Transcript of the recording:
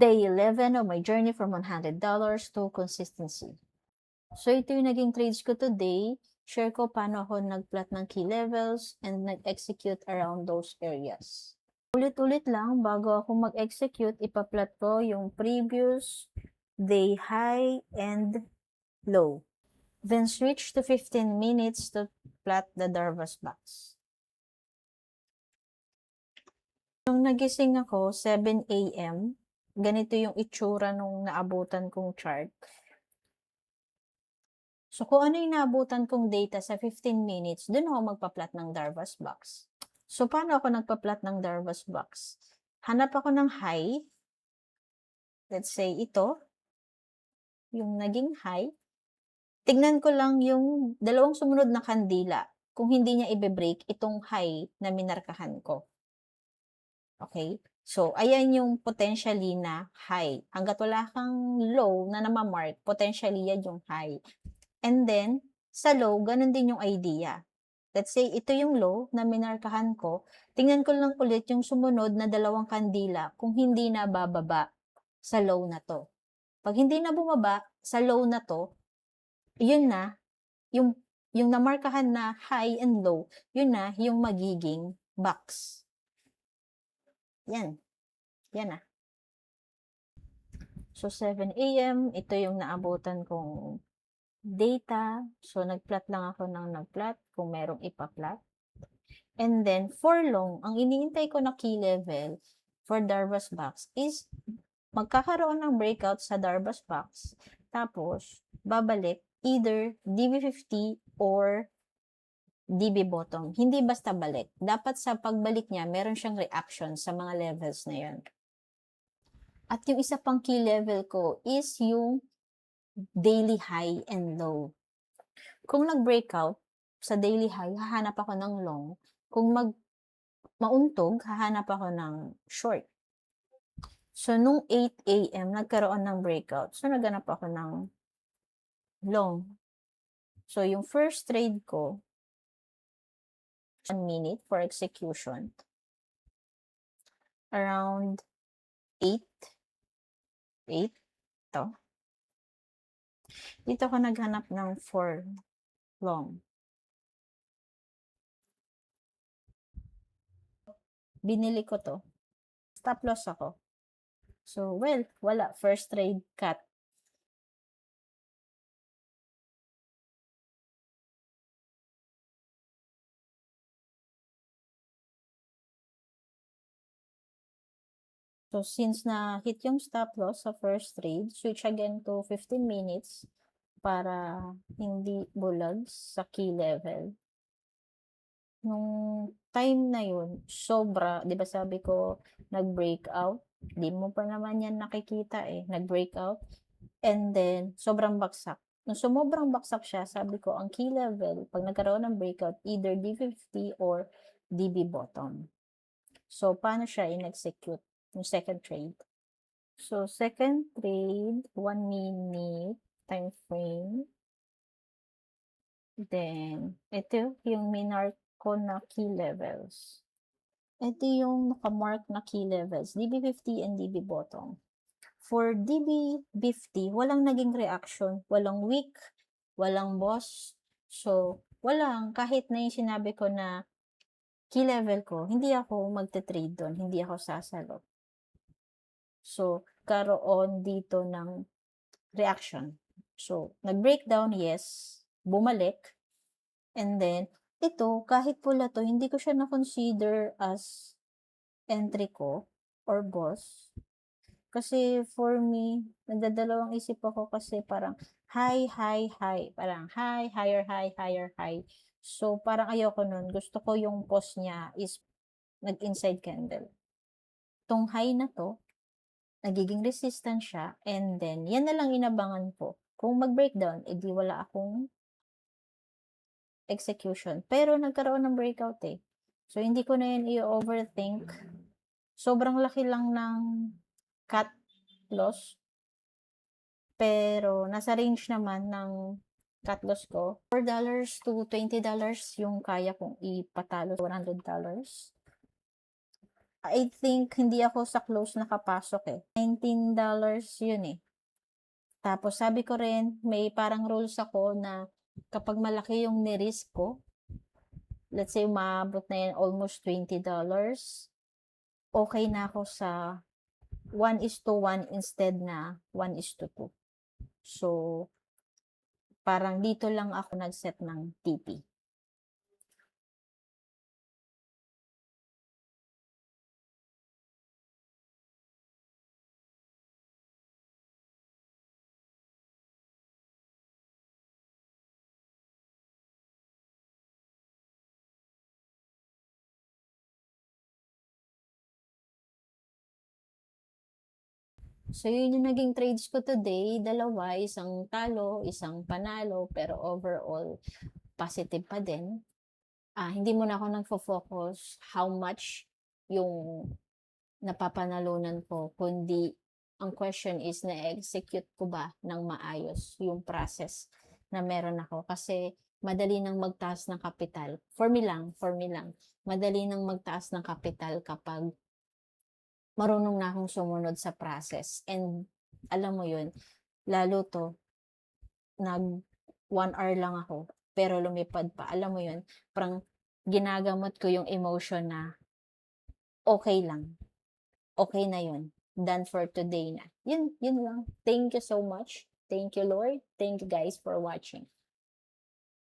Day 11 of my journey from $100 to consistency. So, ito yung naging trades ko today. Share ko paano ako nag-plot ng key levels and nag-execute around those areas. Ulit-ulit lang, bago ako mag-execute, ipa-plot ko yung previous day high and low. Then switch to 15 minutes to plot the Darvas box. Nung nagising ako, 7 a.m., ganito yung itsura nung naabutan kong chart. So, kung ano yung naabutan kong data sa 15 minutes, dun ako magpa-plot ng Darvas box. So, paano ako nagpa-plot ng Darvas box? Hanap ako ng high. Let's say ito, yung naging high. Tignan ko lang yung dalawang sumunod na kandila. Kung hindi niya i-break itong high na minarkahan ko. Okay? So, ayan yung potentially na high. Hanggat wala kang low na namamark, potentially yan yung high. And then, sa low, ganun din yung idea. Let's say, ito yung low na minarkahan ko. Tingnan ko lang ulit yung sumunod na dalawang kandila kung hindi na bababa sa low na to. Pag hindi na bumaba sa low na to, yun na, yung namarkahan na high and low, yun na yung magiging box. Yan. Yan na. So, 7 a.m., ito yung naabutan kong data. So, nag-plot lang ako ng nag-plot kung merong ipa-plot. And then, for long, ang iniintay ko na key level for Darvas box is magkakaroon ng breakout sa Darvas box. Tapos, babalik either DB50 or DB bottom. Hindi basta balik. Dapat sa pagbalik niya, meron siyang reaction sa mga levels na yun. At yung isa pang key level ko is yung daily high and low. Kung nag-breakout sa daily high, hahanap ako ng long. Kung mauntog, hahanap ako ng short. So, nung 8 a.m., nagkaroon ng breakout. So, naghanap ako ng long. So, yung first trade ko, 1 minute for execution. Around 8. To. Dito ako naghanap ng 4 long. Binili ko to. Stop loss ako. So, well, wala. First trade cut. So, since na-hit yung stop loss sa first trade, switch again to 15 minutes para hindi bulag sa key level. Nung time na yun, sobra, di ba sabi ko, nag-breakout. Di mo pa naman yan nakikita eh. Nag-breakout. And then, sobrang baksak. Nung sumobrang baksak siya, sabi ko, ang key level, pag nagkaroon ng breakout, either D50 or DB bottom. So, paano siya in-execute? Yung second trade. So, second trade, 1 minute time frame. Then, ito yung minark ko na key levels. Ito yung nakamark na key levels, DB50 and DB bottom. For DB50, walang naging reaction, walang weak, walang boss. So, walang, kahit na yung sinabi ko na key level ko, hindi ako magte-trade doon, hindi ako sasalo. So, karoon dito ng reaction. So, nag-breakdown, yes, bumalik, and then, ito, kahit pula to, hindi ko siya na-consider as entry ko or boss. Kasi for me, nagdadalawang isip ako kasi parang high, high, high. Parang high, higher, high, higher, high. So, parang ayoko nun. Gusto ko yung pause niya is nag-inside candle. Itong high na to, nagiging resistant siya, and then, yan na lang inabangan ko. Kung mag-breakdown, edi wala akong execution. Pero nagkaroon ng breakout eh. So, hindi ko na yan i-overthink. Sobrang laki lang ng cut loss. Pero, nasa range naman ng cut loss ko. $4 to $20 yung kaya kong ipatalo $100. I think hindi ako sa close nakapasok eh. $19 yun eh. Tapos sabi ko rin, may parang rules ako na kapag malaki yung ni-risk ko, let's say umabot na yan almost $20, okay na ako sa 1:1 instead na 1:2. So, parang dito lang ako nag-set ng TP. So, yun yung naging trades ko today. Dalawa, isang talo, isang panalo, pero overall, positive pa din. Hindi mo na ako nagfo-focus how much yung napapanalunan ko, kundi ang question is na-execute ko ba ng maayos yung process na meron ako. Kasi madali nang magtaas ng kapital. For me lang, madali nang magtaas ng kapital kapag marunong na akong sumunod sa process. And alam mo yun, lalo to, nag 1 hour lang ako, pero lumipad pa. Alam mo yun, parang ginagamot ko yung emotion na okay lang. Okay na yun. Done for today na. Yun lang. Thank you so much. Thank you, Lord. Thank you guys for watching.